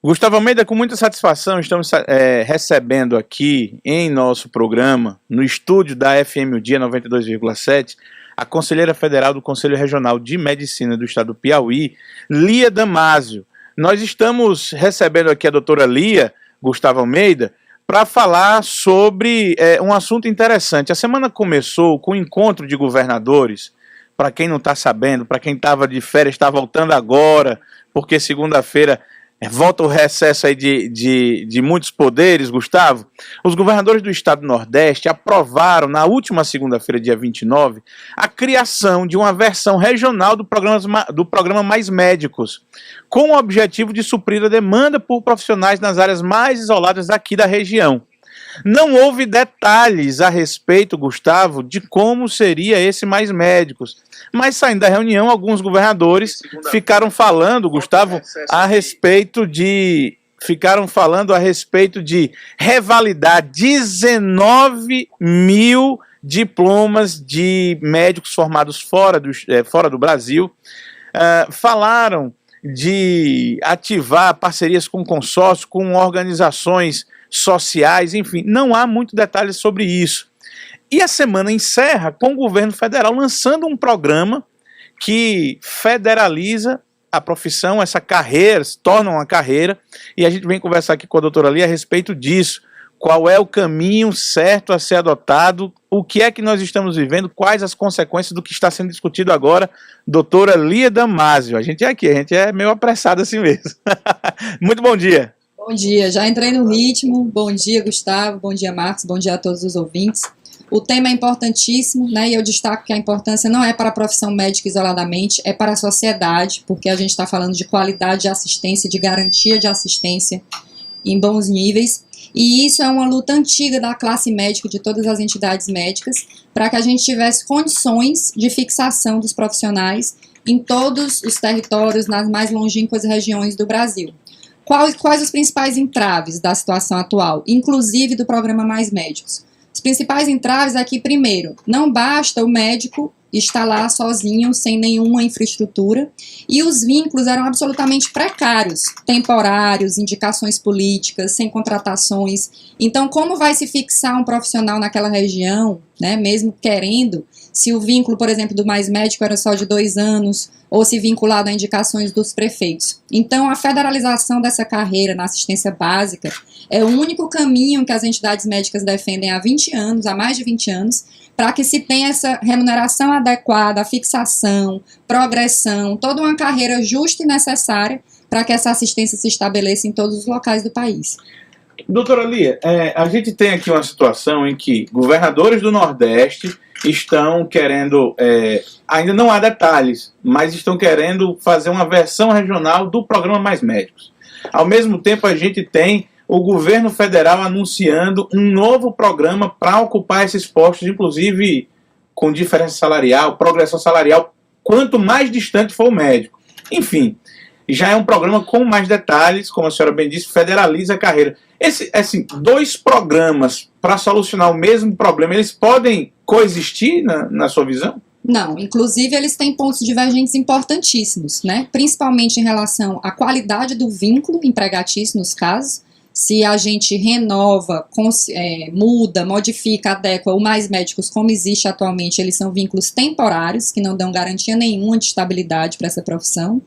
Gustavo Almeida, com muita satisfação, estamos recebendo aqui em nosso programa, no estúdio da FM O Dia 92,7, a conselheira federal do Conselho Regional de Medicina do Estado do Piauí, Lia Damásio. Nós estamos recebendo aqui a doutora Lia, Gustavo Almeida, para falar sobre um assunto interessante. A semana começou com o encontro de governadores. Para quem não está sabendo, para quem estava de férias, está voltando agora, porque segunda-feira volta o recesso aí de muitos poderes, Gustavo. Os governadores do estado do Nordeste aprovaram, na última segunda-feira, dia 29, a criação de uma versão regional do programa Mais Médicos, com o objetivo de suprir a demanda por profissionais nas áreas mais isoladas aqui da região. Não houve detalhes a respeito, Gustavo, de como seria esse Mais Médicos. Mas saindo da reunião, alguns governadores ficaram falando, Gustavo, a respeito de revalidar 19 mil diplomas de médicos formados fora do Brasil. Falaram de ativar parcerias com consórcios, com organizações sociais, enfim, não há muito detalhes sobre isso. E a semana encerra com o governo federal lançando um programa que federaliza a profissão, essa carreira, se torna uma carreira, e a gente vem conversar aqui com a doutora Lia a respeito disso. Qual é o caminho certo a ser adotado? O que é que nós estamos vivendo? Quais as consequências do que está sendo discutido agora? Doutora Lia Damásio, a gente é meio apressado assim mesmo. Muito bom dia. Bom dia, já entrei no ritmo. Bom dia, Gustavo, bom dia, Marcos, bom dia a todos os ouvintes. O tema é importantíssimo, né, e eu destaco que a importância não é para a profissão médica isoladamente, é para a sociedade, porque a gente está falando de qualidade de assistência, de garantia de assistência em bons níveis, e isso é uma luta antiga da classe médica, de todas as entidades médicas, para que a gente tivesse condições de fixação dos profissionais em todos os territórios, nas mais longínquas regiões do Brasil. Quais os principais entraves da situação atual, inclusive do programa Mais Médicos? Os principais entraves é que, primeiro, não basta o médico estar lá sozinho, sem nenhuma infraestrutura, e os vínculos eram absolutamente precários, temporários, indicações políticas, sem contratações. Então, como vai se fixar um profissional naquela região, né, mesmo querendo, se o vínculo, por exemplo, do Mais Médico era só de 2 anos, ou se vinculado a indicações dos prefeitos. Então, a federalização dessa carreira na assistência básica é o único caminho que as entidades médicas defendem há 20 anos, há mais de 20 anos, para que se tenha essa remuneração adequada, fixação, progressão, toda uma carreira justa e necessária para que essa assistência se estabeleça em todos os locais do país. Doutora Lia, a gente tem aqui uma situação em que governadores do Nordeste estão querendo, ainda não há detalhes, mas estão querendo fazer uma versão regional do programa Mais Médicos. Ao mesmo tempo, a gente tem o governo federal anunciando um novo programa para ocupar esses postos, inclusive com diferença salarial, progressão salarial, quanto mais distante for o médico. Enfim, já é um programa com mais detalhes, como a senhora bem disse, federaliza a carreira. Assim, 2 programas para solucionar o mesmo problema, eles podem coexistir na sua visão? Não, inclusive eles têm pontos divergentes importantíssimos, né? Principalmente em relação à qualidade do vínculo empregatício nos casos. Se a gente renova, muda, modifica, adequa o Mais Médicos como existe atualmente, eles são vínculos temporários, que não dão garantia nenhuma de estabilidade para essa profissão.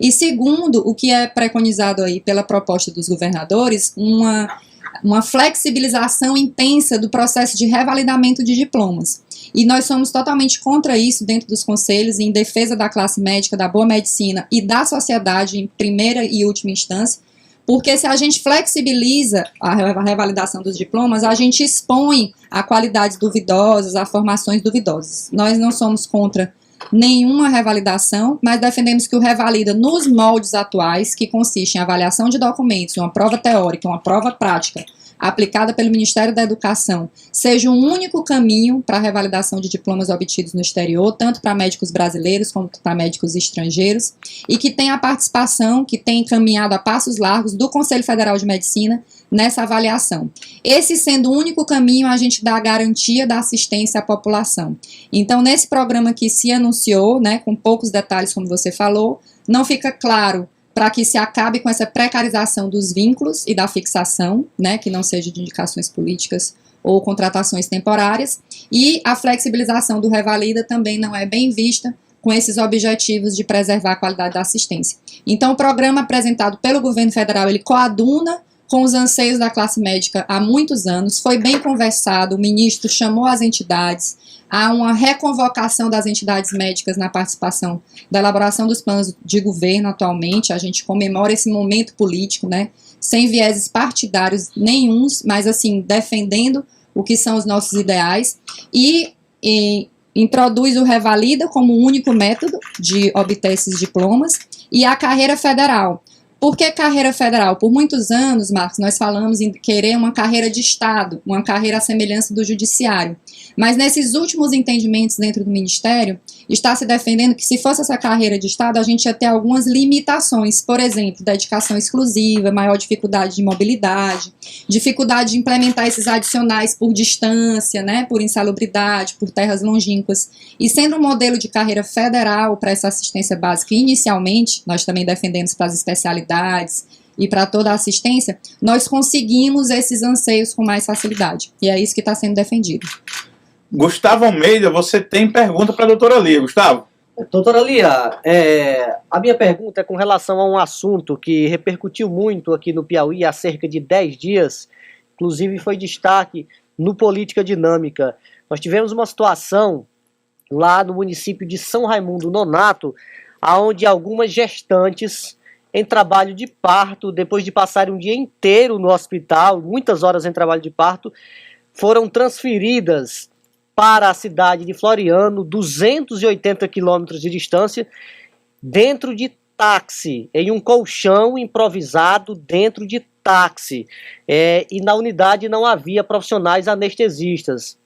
E segundo, o que é preconizado aí pela proposta dos governadores, uma flexibilização intensa do processo de revalidamento de diplomas. E nós somos totalmente contra isso dentro dos conselhos, em defesa da classe médica, da boa medicina e da sociedade em primeira e última instância, porque se a gente flexibiliza a revalidação dos diplomas, a gente expõe a qualidades duvidosas, a formações duvidosas. Nós não somos contra nenhuma revalidação, mas defendemos que o revalida nos moldes atuais, que consiste em avaliação de documentos, uma prova teórica, uma prova prática, aplicada pelo Ministério da Educação, seja um único caminho para a revalidação de diplomas obtidos no exterior, tanto para médicos brasileiros como para médicos estrangeiros, e que tenha a participação, que tenha encaminhado a passos largos do Conselho Federal de Medicina nessa avaliação. Esse sendo o único caminho, a gente dá a garantia da assistência à população. Então, nesse programa que se anunciou, né, com poucos detalhes, como você falou, não fica claro para que se acabe com essa precarização dos vínculos e da fixação, né, que não seja de indicações políticas ou contratações temporárias, e a flexibilização do Revalida também não é bem vista com esses objetivos de preservar a qualidade da assistência. Então, o programa apresentado pelo governo federal, ele coaduna com os anseios da classe médica há muitos anos, foi bem conversado, o ministro chamou as entidades, há uma reconvocação das entidades médicas na participação da elaboração dos planos de governo atualmente, a gente comemora esse momento político, né, sem vieses partidários nenhuns, mas assim, defendendo o que são os nossos ideais, e introduz o Revalida como o único método de obter esses diplomas, e a carreira federal. Por que carreira federal? Por muitos anos, Marcos, nós falamos em querer uma carreira de Estado, uma carreira à semelhança do judiciário. Mas nesses últimos entendimentos dentro do Ministério, está se defendendo que se fosse essa carreira de Estado, a gente ia ter algumas limitações. Por exemplo, dedicação exclusiva, maior dificuldade de mobilidade, dificuldade de implementar esses adicionais por distância, né, por insalubridade, por terras longínquas. E sendo um modelo de carreira federal para essa assistência básica inicialmente, nós também defendemos para as especialidades e para toda a assistência, nós conseguimos esses anseios com mais facilidade. E é isso que está sendo defendido. Gustavo Almeida, você tem pergunta para a doutora Lia, Gustavo? Doutora Lia, a minha pergunta é com relação a um assunto que repercutiu muito aqui no Piauí há cerca de 10 dias, inclusive foi destaque no Política Dinâmica. Nós tivemos uma situação lá no município de São Raimundo Nonato, onde algumas gestantes em trabalho de parto, depois de passarem um dia inteiro no hospital, muitas horas em trabalho de parto, foram transferidas para a cidade de Floriano, 280 quilômetros de distância, dentro de táxi, em um colchão improvisado dentro de táxi. E na unidade não havia profissionais anestesistas.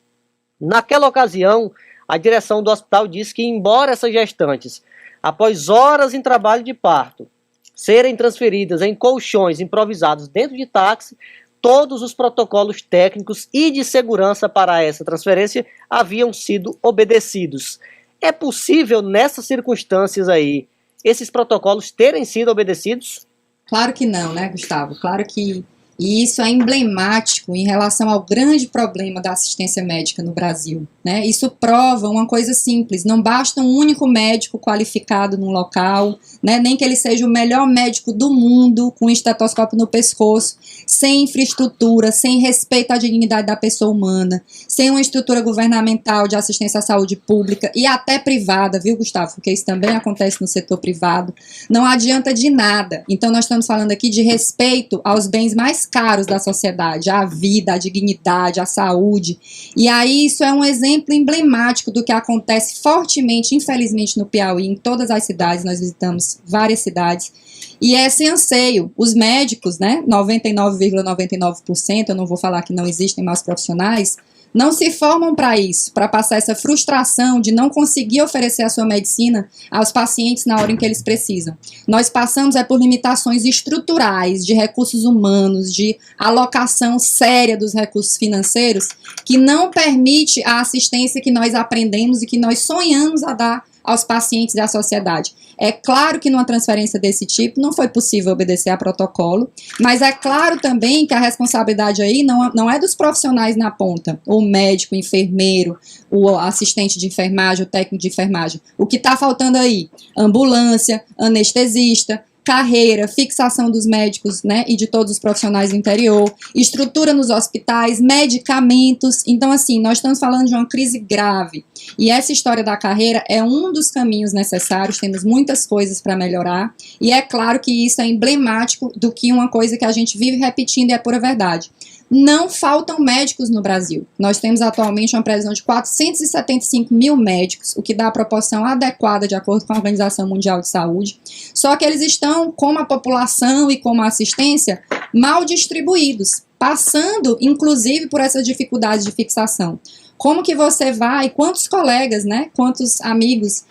Naquela ocasião, a direção do hospital disse que, embora essas gestantes, após horas em trabalho de parto, serem transferidas em colchões improvisados dentro de táxi, todos os protocolos técnicos e de segurança para essa transferência haviam sido obedecidos. É possível, nessas circunstâncias aí, esses protocolos terem sido obedecidos? Claro que não, né, Gustavo? Claro que e isso é emblemático em relação ao grande problema da assistência médica no Brasil, né? Isso prova uma coisa simples, não basta um único médico qualificado num local, né? Nem que ele seja o melhor médico do mundo, com um estetoscópio no pescoço, sem infraestrutura, sem respeito à dignidade da pessoa humana, sem uma estrutura governamental de assistência à saúde pública e até privada, viu, Gustavo? Porque isso também acontece no setor privado. Não adianta de nada. Então, nós estamos falando aqui de respeito aos bens mais caros da sociedade, a vida, a dignidade, a saúde. E aí isso é um exemplo emblemático do que acontece fortemente, infelizmente, no Piauí, em todas as cidades, nós visitamos várias cidades, e esse anseio, os médicos, né, 99,99%, eu não vou falar que não existem maus profissionais, não se formam para isso, para passar essa frustração de não conseguir oferecer a sua medicina aos pacientes na hora em que eles precisam. Nós passamos por limitações estruturais, de recursos humanos, de alocação séria dos recursos financeiros, que não permite a assistência que nós aprendemos e que nós sonhamos a dar aos pacientes e à sociedade. É claro que numa transferência desse tipo não foi possível obedecer a protocolo, mas é claro também que a responsabilidade aí não é dos profissionais na ponta, o médico, o enfermeiro, o assistente de enfermagem, o técnico de enfermagem. O que está faltando aí? Ambulância, anestesista, carreira, fixação dos médicos, né, e de todos os profissionais do interior, estrutura nos hospitais, medicamentos. Então, assim, nós estamos falando de uma crise grave. E essa história da carreira é um dos caminhos necessários, temos muitas coisas para melhorar, e é claro que isso é emblemático do que uma coisa que a gente vive repetindo e é pura verdade. Não faltam médicos no Brasil. Nós temos atualmente uma previsão de 475 mil médicos, o que dá a proporção adequada de acordo com a Organização Mundial de Saúde. Só que eles estão, como a população e como a assistência, mal distribuídos, passando, inclusive, por essas dificuldades de fixação. Como que você vai, quantos colegas, né, quantos amigos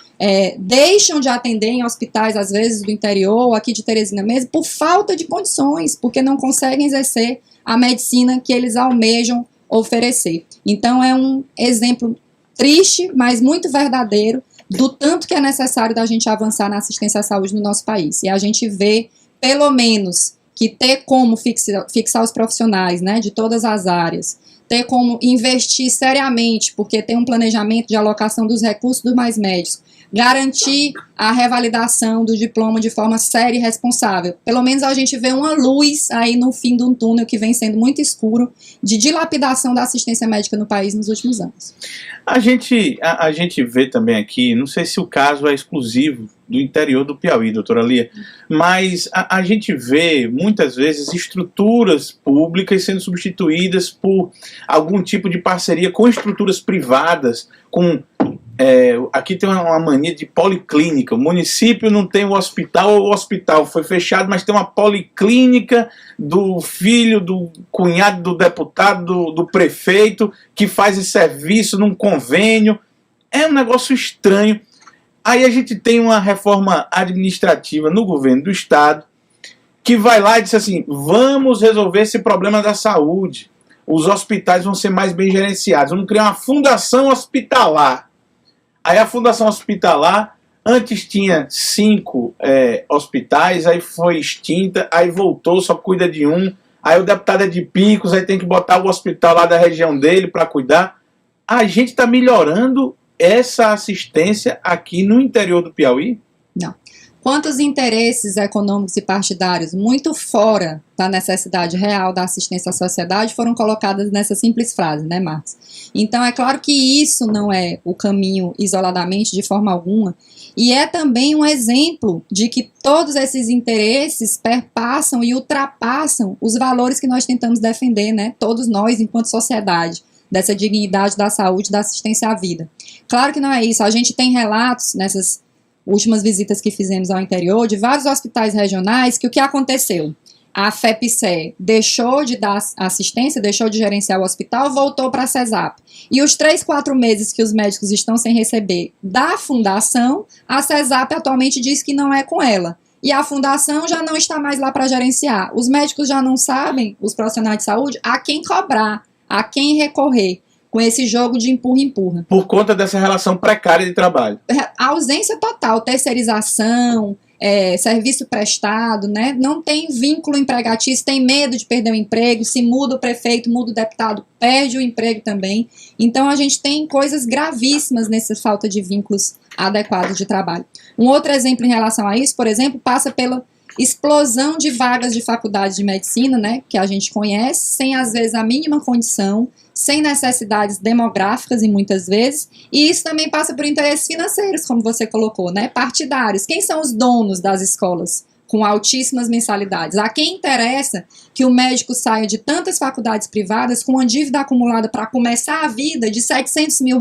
deixam de atender em hospitais, às vezes, do interior, ou aqui de Teresina mesmo, por falta de condições, porque não conseguem exercer a medicina que eles almejam oferecer. Então, é um exemplo triste, mas muito verdadeiro, do tanto que é necessário da gente avançar na assistência à saúde no nosso país. E a gente vê, pelo menos, que ter como fixar os profissionais, né, de todas as áreas, ter como investir seriamente, porque tem um planejamento de alocação dos recursos dos mais médicos, garantir a revalidação do diploma de forma séria e responsável. Pelo menos a gente vê uma luz aí no fim de um túnel que vem sendo muito escuro de dilapidação da assistência médica no país nos últimos anos. A gente vê também aqui, não sei se o caso é exclusivo do interior do Piauí, doutora Lia, mas a gente vê muitas vezes estruturas públicas sendo substituídas por algum tipo de parceria com estruturas privadas, com aqui tem uma mania de policlínica. O município não tem o hospital foi fechado, mas tem uma policlínica do filho, do cunhado do deputado, do prefeito, que faz esse serviço num convênio. É um negócio estranho. Aí a gente tem uma reforma administrativa no governo do estado, que vai lá e diz assim, vamos resolver esse problema da saúde. Os hospitais vão ser mais bem gerenciados. Vamos criar uma fundação hospitalar. Aí a Fundação Hospitalar, antes tinha 5 hospitais, aí foi extinta, aí voltou, só cuida de um. Aí o deputado é de Picos, aí tem que botar o hospital lá da região dele para cuidar. A gente está melhorando essa assistência aqui no interior do Piauí? Não. Quantos interesses econômicos e partidários muito fora da necessidade real da assistência à sociedade foram colocadas nessa simples frase, né, Marcos? Então, é claro que isso não é o caminho isoladamente, de forma alguma, e é também um exemplo de que todos esses interesses perpassam e ultrapassam os valores que nós tentamos defender, né, todos nós, enquanto sociedade, dessa dignidade da saúde, da assistência à vida. Claro que não é isso, a gente tem relatos nessas últimas visitas que fizemos ao interior, de vários hospitais regionais, que o que aconteceu? A FEPSE deixou de dar assistência, deixou de gerenciar o hospital, voltou para a CESAP. E os 3, 4 meses que os médicos estão sem receber da fundação, a CESAP atualmente diz que não é com ela. E a fundação já não está mais lá para gerenciar. Os médicos já não sabem, os profissionais de saúde, a quem cobrar, a quem recorrer, com esse jogo de empurra-empurra. Por conta dessa relação precária de trabalho. A ausência total, terceirização, serviço prestado, né? Não tem vínculo empregatício, tem medo de perder o emprego, se muda o prefeito, muda o deputado, perde o emprego também. Então a gente tem coisas gravíssimas nessa falta de vínculos adequados de trabalho. Um outro exemplo em relação a isso, por exemplo, passa pela explosão de vagas de faculdade de medicina, né, que a gente conhece, sem às vezes a mínima condição, sem necessidades demográficas e muitas vezes, e isso também passa por interesses financeiros, como você colocou, né, partidários. Quem são os donos das escolas com altíssimas mensalidades? A quem interessa que o médico saia de tantas faculdades privadas com uma dívida acumulada para começar a vida de R$700 mil,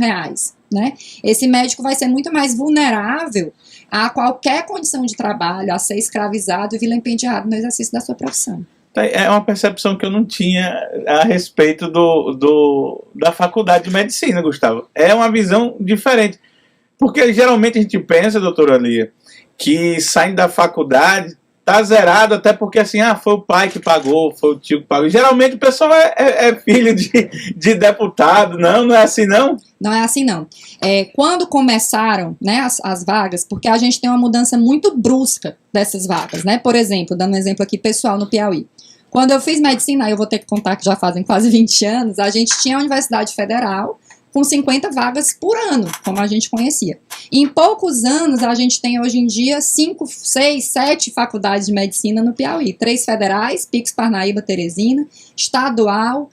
né? Esse médico vai ser muito mais vulnerável a qualquer condição de trabalho, a ser escravizado e vilipendiado no exercício da sua profissão. É uma percepção que eu não tinha a respeito da faculdade de medicina, Gustavo. É uma visão diferente. Porque geralmente a gente pensa, doutora Lia, que saindo da faculdade tá zerado, até porque assim, foi o pai que pagou, foi o tio que pagou. Geralmente o pessoal é filho de deputado, não é assim não? Não é assim não. Quando começaram, né, as vagas, porque a gente tem uma mudança muito brusca dessas vagas, né? Por exemplo, dando um exemplo aqui pessoal no Piauí. Quando eu fiz medicina, eu vou ter que contar que já fazem quase 20 anos, a gente tinha a Universidade Federal com 50 vagas por ano, como a gente conhecia. Em poucos anos, a gente tem hoje em dia 5, 6, 7 faculdades de medicina no Piauí. 3 federais, Picos, Parnaíba, Teresina, estadual,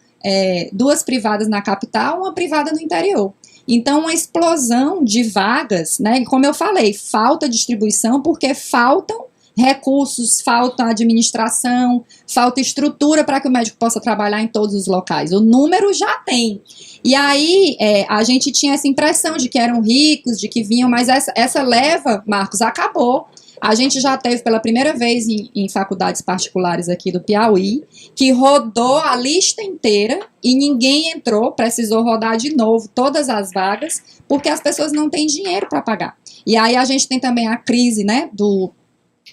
2 privadas na capital, uma privada no interior. Então, uma explosão de vagas, né? Como eu falei, falta distribuição porque faltam recursos, falta administração, falta estrutura para que o médico possa trabalhar em todos os locais. O número já tem. E aí, a gente tinha essa impressão de que eram ricos, de que vinham, mas essa leva, Marcos, acabou. A gente já teve pela primeira vez em faculdades particulares aqui do Piauí, que rodou a lista inteira e ninguém entrou, precisou rodar de novo todas as vagas, porque as pessoas não têm dinheiro para pagar. E aí a gente tem também a crise, né,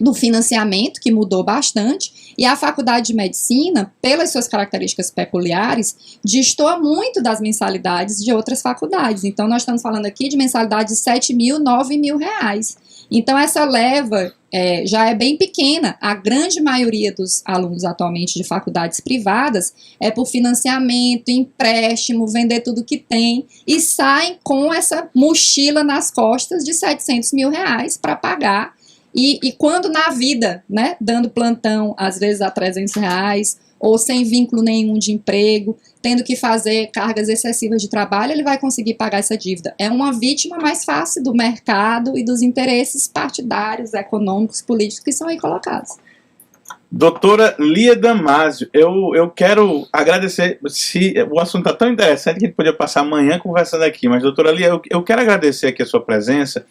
do financiamento, que mudou bastante, e a Faculdade de Medicina, pelas suas características peculiares, destoa muito das mensalidades de outras faculdades. Então, nós estamos falando aqui de mensalidades de 7 mil, 9 mil reais. Então, essa leva já é bem pequena. A grande maioria dos alunos atualmente de faculdades privadas é por financiamento, empréstimo, vender tudo que tem, e saem com essa mochila nas costas de 700 mil reais para pagar. E quando na vida, né, dando plantão, às vezes a 300 reais, ou sem vínculo nenhum de emprego, tendo que fazer cargas excessivas de trabalho, ele vai conseguir pagar essa dívida. É uma vítima mais fácil do mercado e dos interesses partidários, econômicos, políticos que são aí colocados. Doutora Lia Damasio, eu quero agradecer, se o assunto está tão interessante que a gente podia passar amanhã conversando aqui, mas doutora Lia, eu quero agradecer aqui a sua presença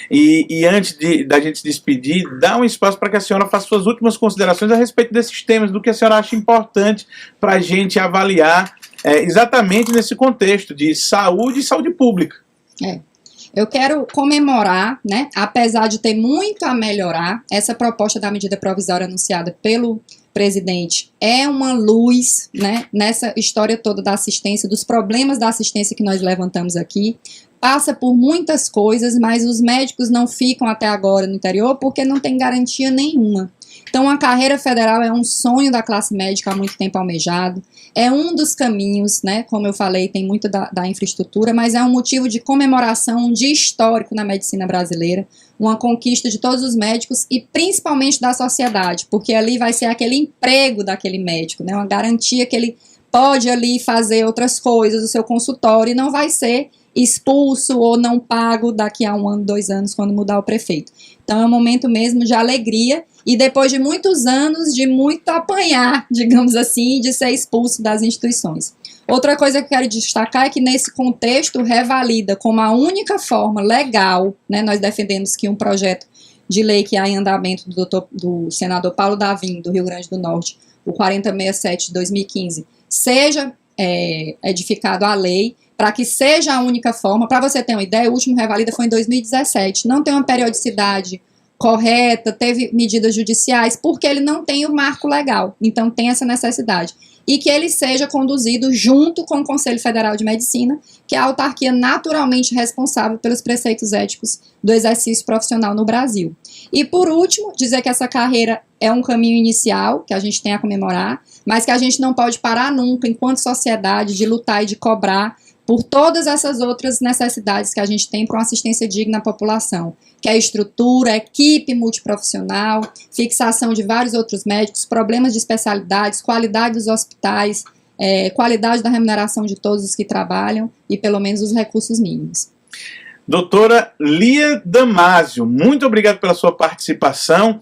e antes da gente se despedir, dar um espaço para que a senhora faça suas últimas considerações a respeito desses temas, do que a senhora acha importante para a gente avaliar exatamente nesse contexto de saúde e saúde pública. Eu quero comemorar, né, apesar de ter muito a melhorar, essa proposta da medida provisória anunciada pelo presidente é uma luz, né, nessa história toda da assistência, dos problemas da assistência que nós levantamos aqui. Passa por muitas coisas, mas os médicos não ficam até agora no interior porque não tem garantia nenhuma. Então, a carreira federal é um sonho da classe médica há muito tempo almejado, é um dos caminhos, né, como eu falei, tem muito da infraestrutura, mas é um motivo de comemoração, um dia histórico na medicina brasileira, uma conquista de todos os médicos e principalmente da sociedade, porque ali vai ser aquele emprego daquele médico, né, uma garantia que ele pode ali fazer outras coisas, o seu consultório, e não vai ser expulso ou não pago daqui a 1 ano, 2 anos, quando mudar o prefeito. Então é um momento mesmo de alegria e depois de muitos anos de muito apanhar, digamos assim, de ser expulso das instituições. Outra coisa que eu quero destacar é que nesse contexto revalida como a única forma legal, né, nós defendemos que um projeto de lei que há em andamento do senador Paulo Davim, do Rio Grande do Norte, o 4067 de 2015, seja edificado a lei, para que seja a única forma. Para você ter uma ideia, o último revalida foi em 2017, não tem uma periodicidade correta, teve medidas judiciais, porque ele não tem o marco legal, então tem essa necessidade. E que ele seja conduzido junto com o Conselho Federal de Medicina, que é a autarquia naturalmente responsável pelos preceitos éticos do exercício profissional no Brasil. E por último, dizer que essa carreira é um caminho inicial, que a gente tem a comemorar, mas que a gente não pode parar nunca, enquanto sociedade, de lutar e de cobrar por todas essas outras necessidades que a gente tem para uma assistência digna à população, que é estrutura, equipe multiprofissional, fixação de vários outros médicos, problemas de especialidades, qualidade dos hospitais, qualidade da remuneração de todos os que trabalham e pelo menos os recursos mínimos. Doutora Lia Damasio, muito obrigado pela sua participação.